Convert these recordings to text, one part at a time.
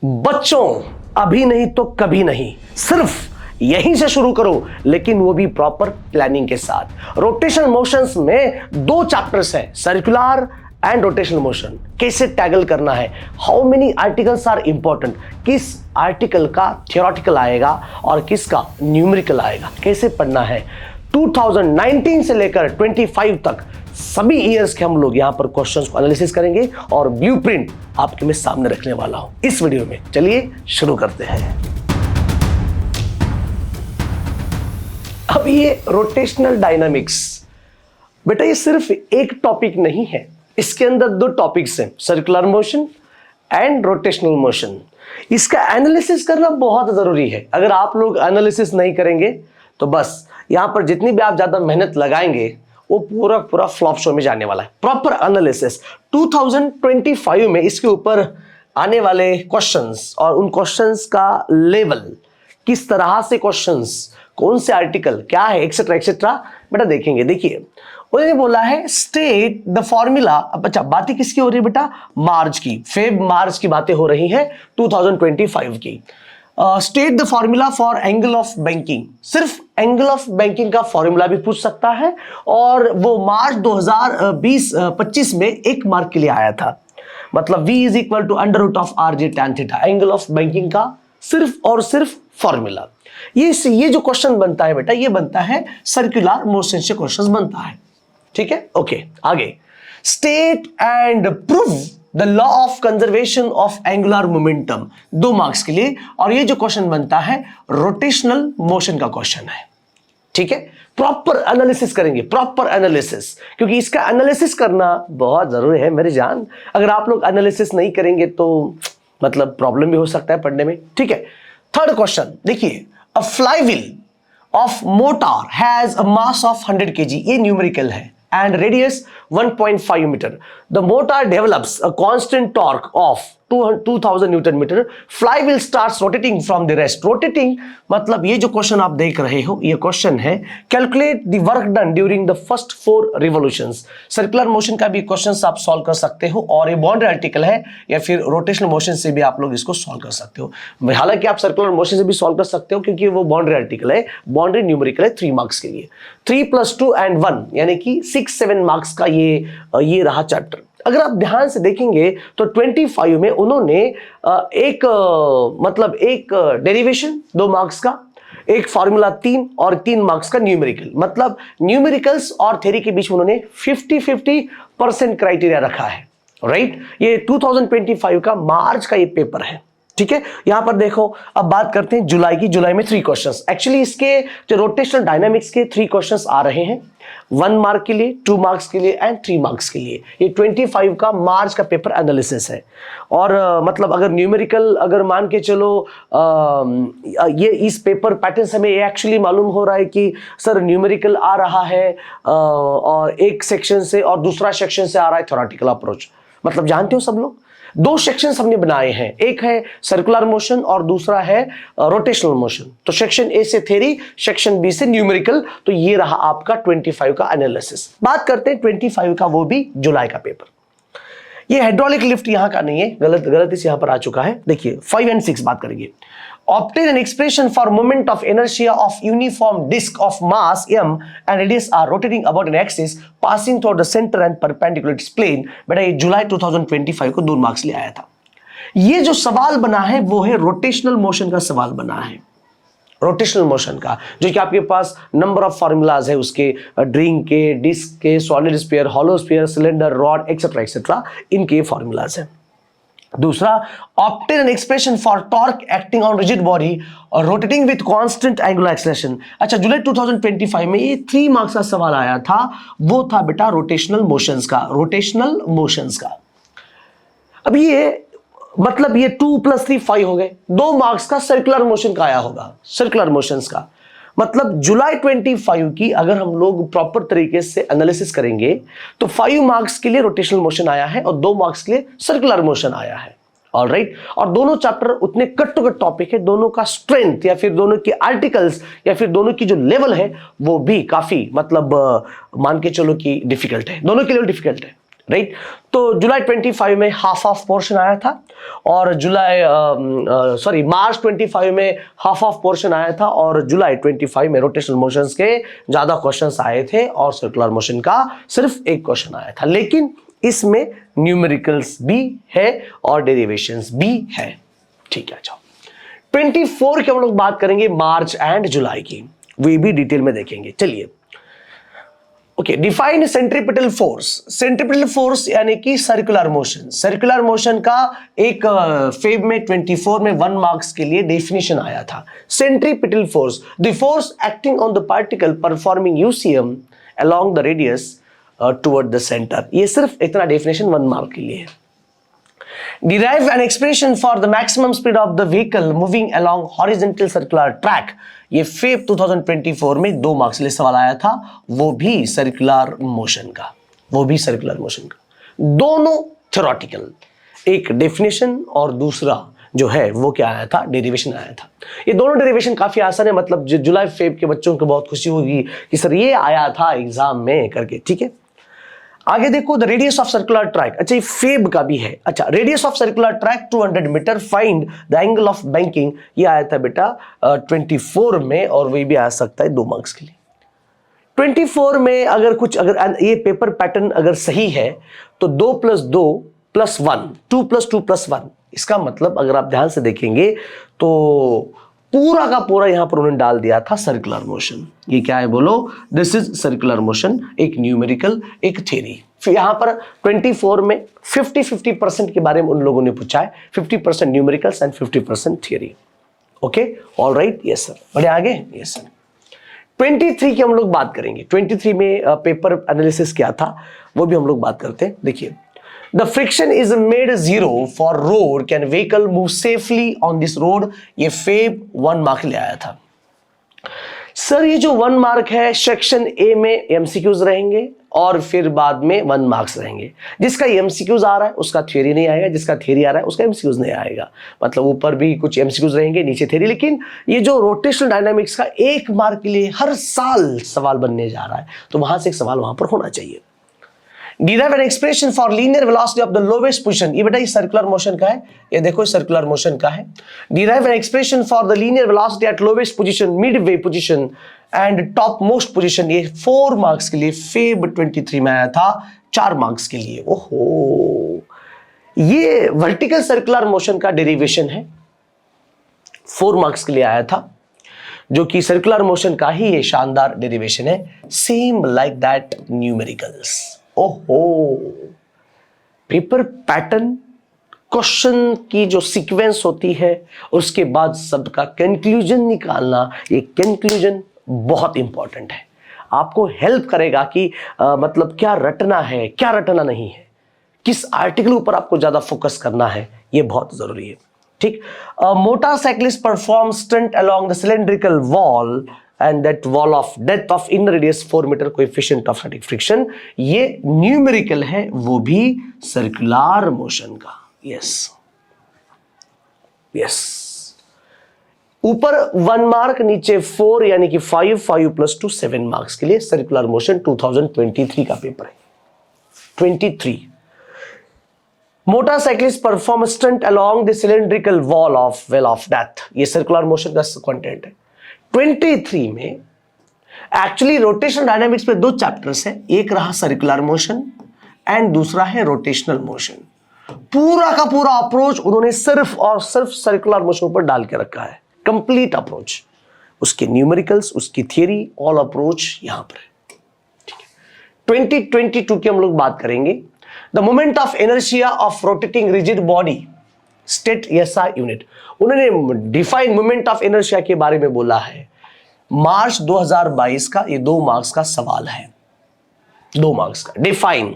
बच्चों, अभी नहीं तो कभी नहीं, सिर्फ यहीं से शुरू करो, लेकिन वो भी प्रॉपर प्लानिंग के साथ। रोटेशनल मोशंस में दो चैप्टर्स हैं, सर्कुलर एंड रोटेशनल मोशन। कैसे टैगल करना है, how many articles are important, किस आर्टिकल का थियोरेटिकल आएगा और किसका न्यूमेरिकल आएगा, कैसे पढ़ना है। 2019 से लेकर 25 तक सभी ईयर्स के हम लोग यहां पर क्वेश्चंस को एनालिसिस करेंगे और ब्लूप्रिंट आपके मैं सामने रखने वाला हूं इस वीडियो में। चलिए शुरू करते हैं। अब ये रोटेशनल डायनामिक्स, बेटा ये सिर्फ एक टॉपिक नहीं है, इसके अंदर दो टॉपिक्स हैं, circular motion and rotational motion. इसका एनालिसिस करना बहुत जरूरी है। अगर आप लोग एनालिसिस नहीं करेंगे तो बस यहां पर जितनी भी आप ज्यादा मेहनत लगाएंगे वो पूरा पूरा फ्लॉप शो में जाने वाला है। प्रॉपर एनालिसिस 2025 में इसके ऊपर आने वाले क्वेश्चंस और उन क्वेश्चंस का लेवल, किस तरह से क्वेश्चंस, कौन से आर्टिकल क्या है, एक्सेट्रा एक्सेट्रा बेटा देखेंगे। देखिए उन्होंने बोला है स्टेट द फॉर्मूला। अब अच्छा, बातें किसकी हो रही है बेटा, मार्च की, फेब मार्च की बातें हो रही है 2025 की। State the formula for angle of banking, सिर्फ एंगल ऑफ बैंकिंग का फॉर्मूला भी पूछ सकता है, और वो मार्च 2020-25 में 1 मार्क के लिए आया था। मतलब V is equal to under root of r g tan theta, angle of banking का सिर्फ और सिर्फ फॉर्मूला। ये जो क्वेश्चन बनता है बेटा, ये बनता है सर्कुलर मोशन से क्वेश्चन बनता है। ठीक है, ओके आगे। State and prove the law of conservation of angular momentum, 2 marks के लिए। और ये जो क्वेश्चन बनता है रोटेशनल मोशन का क्वेश्चन है। ठीक है, प्रॉपर एनालिसिस करेंगे, प्रॉपर एनालिसिस, क्योंकि इसका एनालिसिस करना बहुत जरूरी है मेरे जान। अगर आप लोग एनालिसिस नहीं करेंगे तो मतलब प्रॉब्लम भी हो सकता है पढ़ने में। ठीक है, थर्ड क्वेश्चन देखिए, a flywheel of motor has a mass of 100 kg, ये न्यूमेरिकल है, and radius 1.5 meter. The motor develops a constant torque of 2000 Newton meter. Flywheel starts rotating from the rest. Rotating मतलब ये जो question आप देख रहे हो, ये क्वेश्चन है calculate the work done during the first 4 revolutions. Circular motion का भी क्वेश्चन आप सॉल्व कर सकते हो, और ये बाउंड्री आर्टिकल है, या फिर रोटेशनल मोशन से भी आप लोग इसको सॉल्व कर सकते हो। हालांकि आप सर्कुलर मोशन से भी सॉल्व कर सकते हो क्योंकि वो बाउंड्री आर्टिकल है, बाउंड्री न्यूमेरिकल है 3 मार्क्स के लिए। 3 + 2 & 1 यानी कि 6-7 मार्क्स का ये रहा चैप्टर। अगर आप ध्यान से देखेंगे तो 25 में उन्होंने एक डेरिवेशन 2 मार्क्स का, एक फॉर्मूला 3 और 3 मार्क्स का न्यूमेरिकल। मतलब न्यूमेरिकल्स और थ्योरी के बीच में उन्होंने 50-50% क्राइटेरिया रखा है। राइट, ये 2025 का मार्च का ये पेपर है। ठीक है, यहां पर देखो, अब बात करते हैं जुलाई की। जुलाई में 3 क्वेश्चंस, एक्चुअली इसके जो रोटेशनल डायनामिक्स के 3 क्वेश्चंस आ रहे हैं, 1 मार्क के लिए, 2 मार्क्स के लिए एंड 3 मार्क्स के लिए। ये 25 का मार्च का पेपर एनालिसिस है। और मतलब अगर न्यूमेरिकल, अगर मान के चलो ये इस पेपर पैटर्न से हमें एक्चुअली मालूम हो रहा है कि सर न्यूमेरिकल आ रहा है और एक सेक्शन से, और दूसरा सेक्शन से आ रहा है थ्योरेटिकल अप्रोच। मतलब जानते हो सब लोग, 2 सेक्शंस हमने बनाए हैं, एक है सर्कुलर मोशन और दूसरा है रोटेशनल मोशन। तो सेक्शन ए से थ्योरी, सेक्शन बी से न्यूमेरिकल। तो ये रहा आपका 25 का एनालिसिस। बात करते हैं 25 का, वो भी जुलाई का पेपर। ये हाइड्रोलिक लिफ्ट यहां का नहीं है, गलती से यहां पर आ चुका है। देखिए 5 और 6 बात करेंगे। Obtain an expression for moment of inertia of uniform disk of mass m and radius r rotating about an axis passing toward the center and perpendicular to its plane। बेटा ये जुलाई 2025 को 2 मार्क्स ले आया था। ये जो सवाल बना है वो है रोटेशनल मोशन का सवाल बना है, रोटेशनल मोशन का, जो कि आपके पास नंबर ऑफ फॉर्मूलाज है उसके, ड्रिंग के, डिस्क के, solid sphere, hollow sphere, cylinder, rod etcetera etcetera, इनके फॉर्मूलाज है। दूसरा, obtain an expression for torque acting on rigid body और rotating with constant angular acceleration. अच्छा, जुलाई 2025 में ये 3 मार्क्स का सवाल आया था, वो था बेटा रोटेशनल मोशंस का, रोटेशनल मोशंस का। अब ये मतलब ये 2 + 3 5 हो गए। 2 मार्क्स का सर्कुलर मोशन का आया होगा, सर्कुलर मोशंस का। मतलब जुलाई 25 की अगर हम लोग प्रॉपर तरीके से एनालिसिस करेंगे तो 5 मार्क्स के लिए रोटेशनल मोशन आया है और 2 मार्क्स के लिए सर्कुलर मोशन आया है। ऑलराइट, और दोनों चैप्टर उतने कट टू कट टॉपिक है, दोनों का स्ट्रेंथ या फिर दोनों के आर्टिकल्स या फिर दोनों की जो लेवल है वो भी काफी मतलब मान के चलो कि डिफिकल्ट है, दोनों के लिए डिफिकल्ट है। राइट। तो जुलाई 25 में हाफ ऑफ पोर्शन आया था, और मार्च 25 में हाफ ऑफ पोर्शन आया था, और जुलाई 25 में रोटेशनल मोशंस के ज्यादा क्वेश्चंस आए थे और सर्कुलर मोशन का सिर्फ एक क्वेश्चन आया था। लेकिन इसमें न्यूमेरिकल्स भी है और डेरिवेशंस भी है। ठीक है, अच्छा 24 की हम लोग बात करेंगे, मार्च एंड जुलाई की, वे भी डिटेल में देखेंगे। चलिए, okay, define centripetal force. Centripetal force यानी कि सर्कुलर मोशन। सर्कुलर मोशन का एक फेब में 24 में 1 मार्क्स के लिए डेफिनेशन आया था। Centripetal force, the force acting on the particle performing UCM along the radius toward the centre. ये सिर्फ इतना डेफिनेशन 1 मार्क के लिए है। Derive an expression for the maximum speed of the vehicle moving along horizontal circular track। ये Feb 2024 में 2 marks लिए सवाल आया था, वो भी सर्कुलर मोशन का, दोनों थ्योरेटिकल, एक डेफिनेशन और दूसरा जो है वो क्या आया था, डेरिवेशन आया था। ये दोनों डेरिवेशन काफी आसान है, मतलब जुलाई फेब के बच्चों को बहुत खुशी होगी कि सर ये आया था एग्जाम में करके। ठीक है, आगे देखो, the radius of circular track. अच्छा, ये फेब का भी है। अच्छा, radius of circular track 200 metre, find the angle of banking. ये आया था बेटा 24 में, और वही भी आ सकता है 2 मार्क्स के लिए। 24 में अगर ये पेपर पैटर्न अगर सही है तो 2 + 2 + 1, 2 + 2 + 1। इसका मतलब अगर आप ध्यान से देखेंगे तो पूरा का पूरा यहां पर उन्होंने डाल दिया था सर्कुलर मोशन। ये क्या है बोलो, दिस इज सर्कुलर मोशन, एक न्यूमेरिकल, एक थ्योरी। फिर यहां पर 24 में 50-50% के बारे में उन लोगों ने पूछा है, 50% numericals and 50% theory. Okay, all right, yes sir. बढ़े आगे, यस सर। 23 की हम लोग बात करेंगे। 23 में पेपर एनालिसिस क्या था वो भी हम लोग बात करते हैं। देखिए, The friction is made zero for road, can vehicle move safely on this road। ये फेब 1 मार्क ले आया था। सर ये जो 1 मार्क है, सेक्शन ए में एमसीक्यूज रहेंगे और फिर बाद में 1 मार्क्स रहेंगे। जिसका एमसीक्यूज आ रहा है उसका थ्योरी नहीं आएगा, जिसका थ्योरी आ रहा है उसका एमसीक्यूज नहीं आएगा। मतलब ऊपर भी कुछ एमसीक्यूज रहेंगे, नीचे थ्योरी। लेकिन ये जो रोटेशनल डायनामिक्स का 1 मार्क के लिए हर साल सवाल बनने जा रहा है, तो वहां से एक सवाल वहां पर होना चाहिए। Derive an expression for linear velocity of the lowest position। ये बेटा ये सर्कुलर मोशन का है, ये देखो सर्कुलर मोशन का है। Derive an expression for the linear velocity at lowest position, midway position and topmost position। ये 4 मार्क्स के लिए फेब 23 में आया था, 4 मार्क्स के लिए। ओहो, ये वर्टिकल सर्कुलर मोशन का डेरिवेशन है, 4 मार्क्स के लिए आया था, जो कि सर्कुलर मोशन का ही ये शानदार डेरिवेशन है। Same like that numericals. ओहो, पेपर पैटर्न, क्वेश्चन की जो सीक्वेंस होती है, उसके बाद सबका कंक्लूजन निकालना, ये कंक्लूजन बहुत इंपॉर्टेंट है। आपको हेल्प करेगा कि मतलब क्या रटना है, क्या रटना नहीं है, किस आर्टिकल ऊपर आपको ज्यादा फोकस करना है, ये बहुत जरूरी है। ठीक, motorcyclist perform stunt along the cylindrical wall and that wall of depth of inner radius 4 metre, coefficient of static friction। ये न्यूमेरिकल है, वो भी सर्कुलर मोशन का। यस यस, ऊपर 1 मार्क, नीचे 4 यानी कि 5 + 2 7 मार्क्स के लिए सर्कुलर मोशन 2023 का पेपर है। 23, motorcyclist perform stunt along the cylindrical wall of death. ये सर्कुलर मोशन का कंटेंट है। 23 में एक्चुअली रोटेशनल डायनामिक्स में 2 चैप्टर्स हैं, एक रहा सर्कुलर मोशन एंड दूसरा है रोटेशनल मोशन। पूरा का पूरा अप्रोच उन्होंने सिर्फ और सिर्फ सर्कुलर मोशन पर डाल के रखा है, कंप्लीट अप्रोच, उसके न्यूमेरिकल्स, उसकी थियरी, ऑल अप्रोच यहां पर है। ठीक है, 2022 की हम लोग बात करेंगे। The moment of inertia of rotating rigid body, state SI unit. उन्होंने डिफाइन मोमेंट ऑफ इनर्शिया के बारे में बोला है, मार्च 2022 का, ये 2 मार्क्स का सवाल है, 2 मार्क्स का डिफाइन।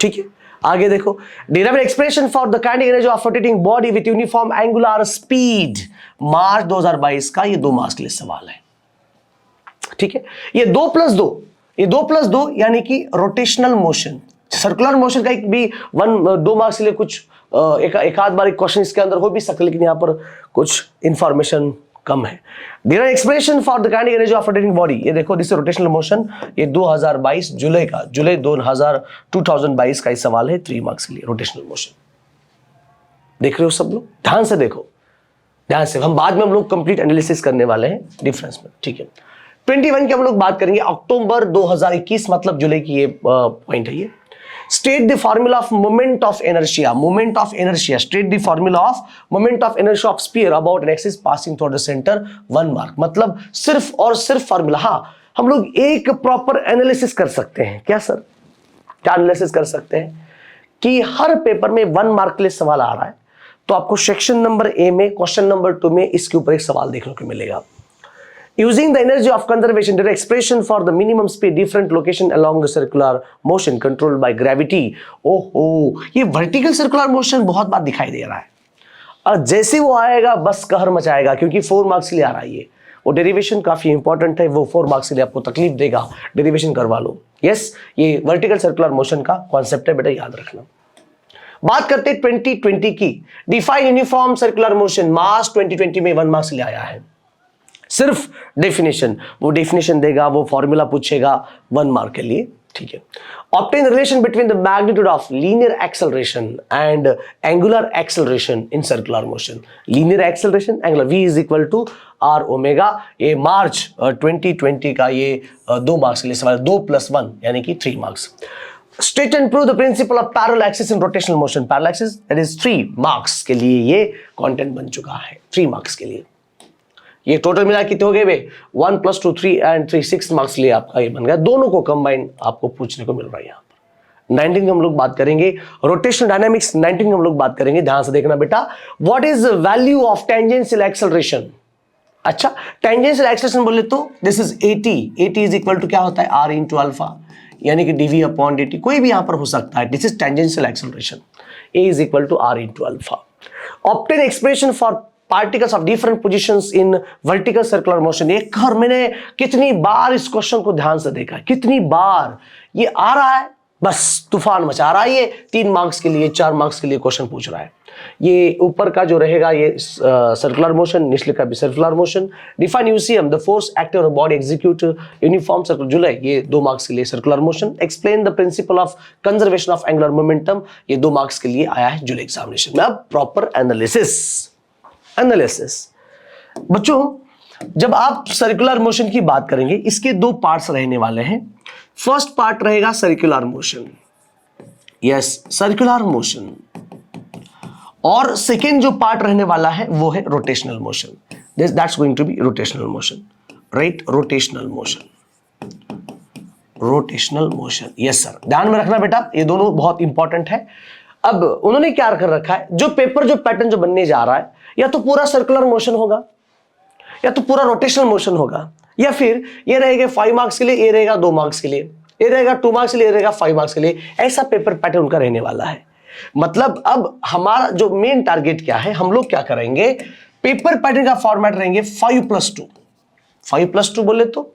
ठीक है, आगे देखो, derive expression for the kinetic energy of rotating body with uniform angular speed, मार्च 2022 का, ये 2 मार्क्स के लिए सवाल है। ठीक है, ये 2 + 2, ये 2 + 2 यानी कि रोटेशनल मोशन। सर्कुलर मोशन का एक भी 2 मार्क्स के लिए कुछ एक आध बार क्वेश्चन इसके अंदर हो भी सकता है, लेकिन यहां पर कुछ इंफॉर्मेशन कम है। Their expression for the kinetic energy of rotating body, ये देखो दिस रोटेशनल मोशन, ये 2022 जुलाई का, जुलाई 2022 का ही सवाल है, 3 मार्क्स के लिए रोटेशनल मोशन। देख रहे हो सब लोग, ध्यान से देखो, ध्यान से, हम बाद में हम लोग कंप्लीट एनालिसिस करने वाले हैं डिफरेंस में, ठीक है। 21 की हम लोग बात करेंगे, अक्टूबर 2021 मतलब जुलाई की ये पॉइंट है ये। State the formula of moment of inertia, moment of inertia, state the formula of moment of inertia of sphere about an axis passing through the centre, 1 mark. मतलब सिर्फ और सिर्फ फॉर्मूला। हाँ, हम लोग एक प्रॉपर एनालिसिस कर सकते हैं। क्या सर, क्या एनालिसिस कर सकते हैं कि हर पेपर में 1 मार्क के लिए सवाल आ रहा है, तो आपको सेक्शन नंबर ए में क्वेश्चन नंबर 2 में इसके ऊपर एक सवाल देखने को मिलेगा। Using the energy of conservation, there is expression for the minimum speed, different location along the circular motion controlled by gravity. ओहो, ये vertical circular motion बहुत बार दिखाई दे रहा है, और जैसे वो आएगा बस कहर मचाएगा, क्योंकि 4 मार्क्स के लिए आ रहा है ये। वो डेरिवेशन काफी इंपॉर्टेंट है, वो 4 मार्क्स के लिए आपको तकलीफ देगा, डेरिवेशन करवा लो। यस, ये वर्टिकल सर्कुलर मोशन का कॉन्सेप्ट है बेटा, याद रखना। बात करते हैं 2020 की। डिफाइन यूनिफॉर्म सर्कुलर मोशन, मास 2020 में 1 मार्क्स ले आया है। सिर्फ डेफिनेशन, वो डेफिनेशन देगा, वो फॉर्मूला पूछेगा 1 मार्क के लिए, ठीक है। Obtain relation between the magnitude of linear acceleration and angular acceleration in circular motion. Linear acceleration, angular, v is equal to r omega. ये मार्च 2020 का ये 2 मार्क्स के लिए सवाल, 2 + 1 यानी कि 3 marks. State and prove the principle of parallel axis in rotational motion, parallel axis, that is 3 marks के लिए ये कंटेंट बन चुका है, 3 मार्क्स के लिए। ये टोटल मिला कितने हो गए वे, 1 + 2 3 एंड 3 6 मार्क्स लिए आपका ये बन गया। दोनों को कंबाइन आपको पूछने को मिल रहा है यहाँ पर। 19 हम लोग बात करेंगे रोटेशनल डायनामिक्स, 19 हम लोग बात करेंगे, ध्यान से देखना बेटा। What is value of tangential acceleration? अच्छा, टेंजेंशियल एक्सेलरेशन बोले तो this is 80 is equal to क्या होता है, r इंटू अल्फा, यानी कि dv/dt, कोई भी यहां पर हो सकता है। This is tangential acceleration, a is equal to r into alpha. Obtain expression for particles of different positions in vertical circular motion. एक और मैंने कितनी बार इस क्वेश्चन को ध्यान से देखा, कितनी बार ये आ रहा है, बस तूफान मचा रहा है। ये 3 मार्क्स के लिए, 4 मार्क्स के लिए क्वेश्चन पूछ रहा है। ये ऊपर का जो रहेगा ये सर्कुलर मोशन, निचले का भी circular motion. Define UCM, the force active on body execute uniform circular, जुलाई, ये 2 मार्क्स के लिए circular motion. Explain the principle of conservation of angular momentum, ये 2 मार्क्स के लिए आया है जुलाई एग्जामिनेशन में। अब प्रॉपर एनालिसिस बच्चों, जब आप सर्कुलर मोशन की बात करेंगे, इसके 2 पार्ट्स रहने वाले हैं। फर्स्ट पार्ट रहेगा circular motion, yes, circular motion, और सेकेंड जो पार्ट रहने वाला है वो है rotational motion. That's going to be rotational motion, right, rotational motion, yes sir. ध्यान में रखना बेटा, ये दोनों बहुत इंपॉर्टेंट है। अब उन्होंने क्या कर रखा है, जो पेपर, जो पैटर्न जो बनने जा रहा है, या तो पूरा सर्कुलर मोशन होगा, या तो पूरा रोटेशनल मोशन होगा, या फिर ये रहेगा 5 मार्क्स के लिए, ये रहेगा 2 मार्क्स के लिए, ये रहेगा 2 मार्क्स के लिए, ये रहेगा 5 मार्क्स के लिए। ऐसा पेपर पैटर्न उनका रहने वाला है। मतलब अब हमारा जो मेन टारगेट क्या है, हम लोग क्या करेंगे, पेपर पैटर्न का फॉर्मेट रहेंगे 5+2। 5+2 बोले तो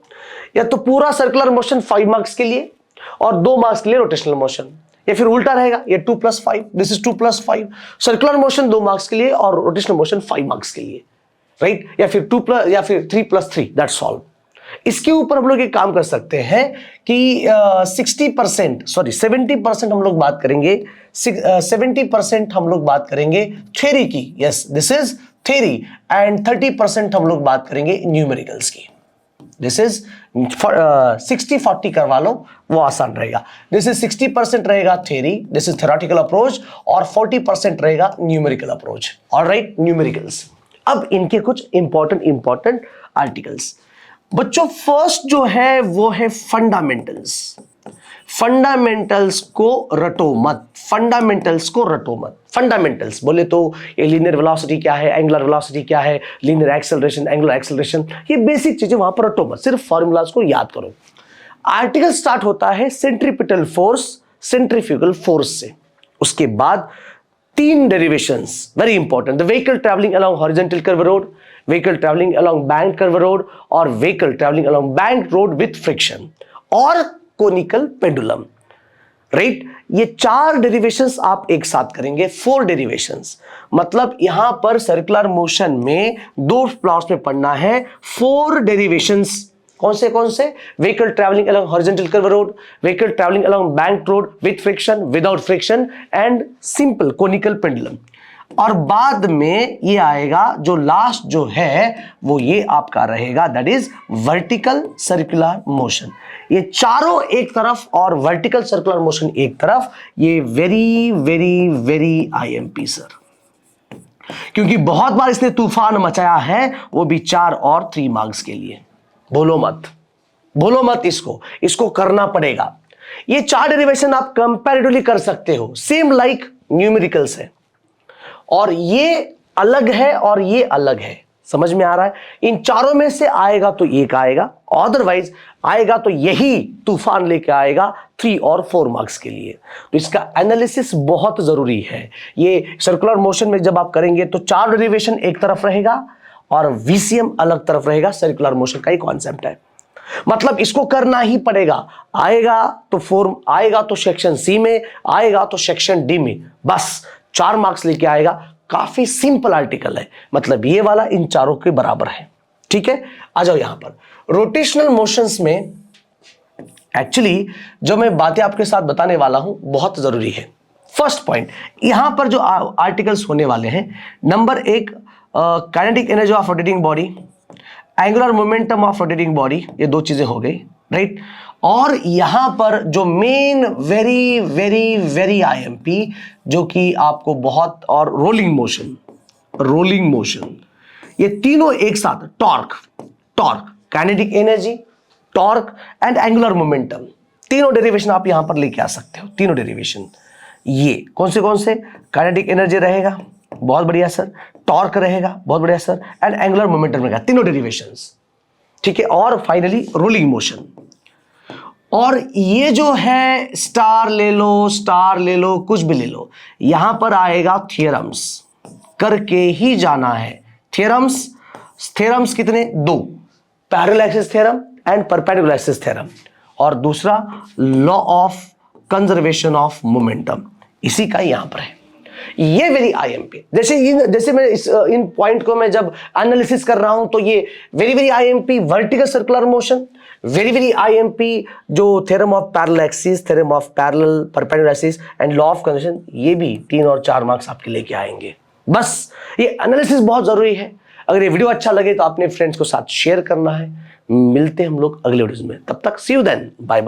या तो पूरा सर्कुलर मोशन 5 मार्क्स के लिए और 2 मार्क्स के लिए रोटेशनल मोशन, या फिर उल्टा रहेगा, ये 2+5, this is 2+5, circular motion 2 marks के लिए और रोटेशनल मोशन 5 मार्क्स के लिए, राइट, या फिर 3+3, दैट्स ऑल। इसके ऊपर हम लोग एक काम कर सकते हैं कि 70% हम लोग बात करेंगे, 70% हम लोग बात करेंगे थ्योरी की, yes, this is theory, and 30% हम लोग बात करेंगे न्यूमेरिकल्स की। दिस इज 60-40 करवा लो, वो आसान रहेगा। दिस इज 60% रहेगा theory, this is theoretical approach, और 40% रहेगा न्यूमेरिकल अप्रोच, ऑलराइट, न्यूमेरिकल्स। अब इनके कुछ इंपॉर्टेंट आर्टिकल्स बच्चों। फर्स्ट जो है वो है फंडामेंटल्स। फंडामेंटल्स को रटो मत, फंडामेंटल्स बोले तो ये लीनियर वेलोसिटी क्या है, एंगुलर वेलोसिटी क्या है, लीनियर एक्सेलरेशन, एंगुलर एक्सेलरेशन, ये बेसिक चीजें वहां पर रटो मत, सिर्फ फॉर्मूलाज को याद करो। आर्टिकल स्टार्ट होता है सेंट्रीपिटल फोर्स, सेंट्रीफ्यूगल फोर्स से। उसके बाद 3 derivations, very important, the vehicle travelling along horizontal curve road, vehicle travelling along bank curve road, और vehicle travelling along bank road with friction, और कोनिकल पेंडुलम, राइट। ये 4 derivations आप एक साथ करेंगे, 4 डेरिवेशंस, मतलब यहां पर सर्कुलर मोशन में 2 प्लॉट्स में पढ़ना है 4 डेरिवेशंस। कौन से? Vehicle travelling along horizontal curve road, vehicle travelling along bank road, with friction, without friction, and simple conical pendulum. और बाद में ये आएगा जो लास्ट जो है वो ये आपका रहेगा, that is vertical circular motion. ये चारों एक तरफ और वर्टिकल सर्कुलर मोशन एक तरफ, ये very very very IMP sir, क्योंकि बहुत बार इसने तूफान मचाया है, वो भी 4 और 3 मार्क्स के लिए। बोलो मत इसको करना पड़ेगा। ये 4 डेरिवेशन आप कंपैरेटिवली कर सकते हो, सेम लाइक न्यूमेरिकल्स है, और ये अलग है और ये अलग है। समझ में आ रहा है? इन चारों में से आएगा तो एक आएगा, अदरवाइज आएगा तो यही तूफान लेके आएगा 3 और 4 मार्क्स के लिए। तो इसका एनालिसिस बहुत जरूरी है। ये सर्कुलर मोशन में जब आप करेंगे तो 4 डेरिवेशन एक तरफ रहेगा और वीसीएम अलग तरफ रहेगा। सर्कुलर मोशन का ही कॉन्सेप्ट है, मतलब इसको करना ही पड़ेगा। आएगा तो फॉर्म, आएगा तो सेक्शन सी में, आएगा तो सेक्शन डी में, बस 4 मार्क्स लेके आएगा। काफी सिंपल आर्टिकल है, मतलब ये वाला इन चारों के बराबर है। ठीक है, आ जाओ यहां पर रोटेशनल मोशंस में। एक्चुअली जो मैं बातें आपके साथ बताने वाला हूं बहुत जरूरी है। फर्स्ट पॉइंट, यहां पर जो आर्टिकल्स होने वाले हैं, number 1 kinetic energy of rotating body, angular momentum of rotating body, ये 2 चीजें हो गई, राइट। और यहां पर जो main very very very IMP जो कि आपको बहुत, और रोलिंग मोशन, ये तीनों एक साथ, torque, kinetic energy, torque and angular momentum, तीनों डेरिवेशन आप यहां पर लेके आ सकते हो। तीनों डेरिवेशन ये कौन से? काइनेटिक एनर्जी रहेगा, बहुत बढ़िया सर, टॉर्क रहेगा, बहुत बढ़िया सर, एंड एंगुलर मोमेंटम रहेगा, तीनों डेरिवेशंस। ठीक है, और फाइनली रोलिंग मोशन। और ये जो है स्टार ले लो, कुछ भी ले लो, यहां पर आएगा थियरम्स, करके ही जाना है। थियरम्स कितने? 2, parallel axis theorem and perpendicular axis theorem, और दूसरा law of conservation of momentum, इसी का यहां पर है। ये वेरी आईएमपी, जैसे मैं इन पॉइंट को मैं जब एनालिसिस कर रहा हूं तो ये very very IMP vertical circular motion, very very IMP जो theorem of parallel axis, theorem of parallel perpendicular axis and law of conservation, ये भी 3 और 4 मार्क्स आपके लेके आएंगे। बस ये एनालिसिस बहुत जरूरी है। अगर ये वीडियो अच्छा लगे तो अपने फ्रेंड्स को साथ शेयर करना है। मिलते हैं हम लोग अगले वीडियो में, तब तक सी यू देन, बाय बाय।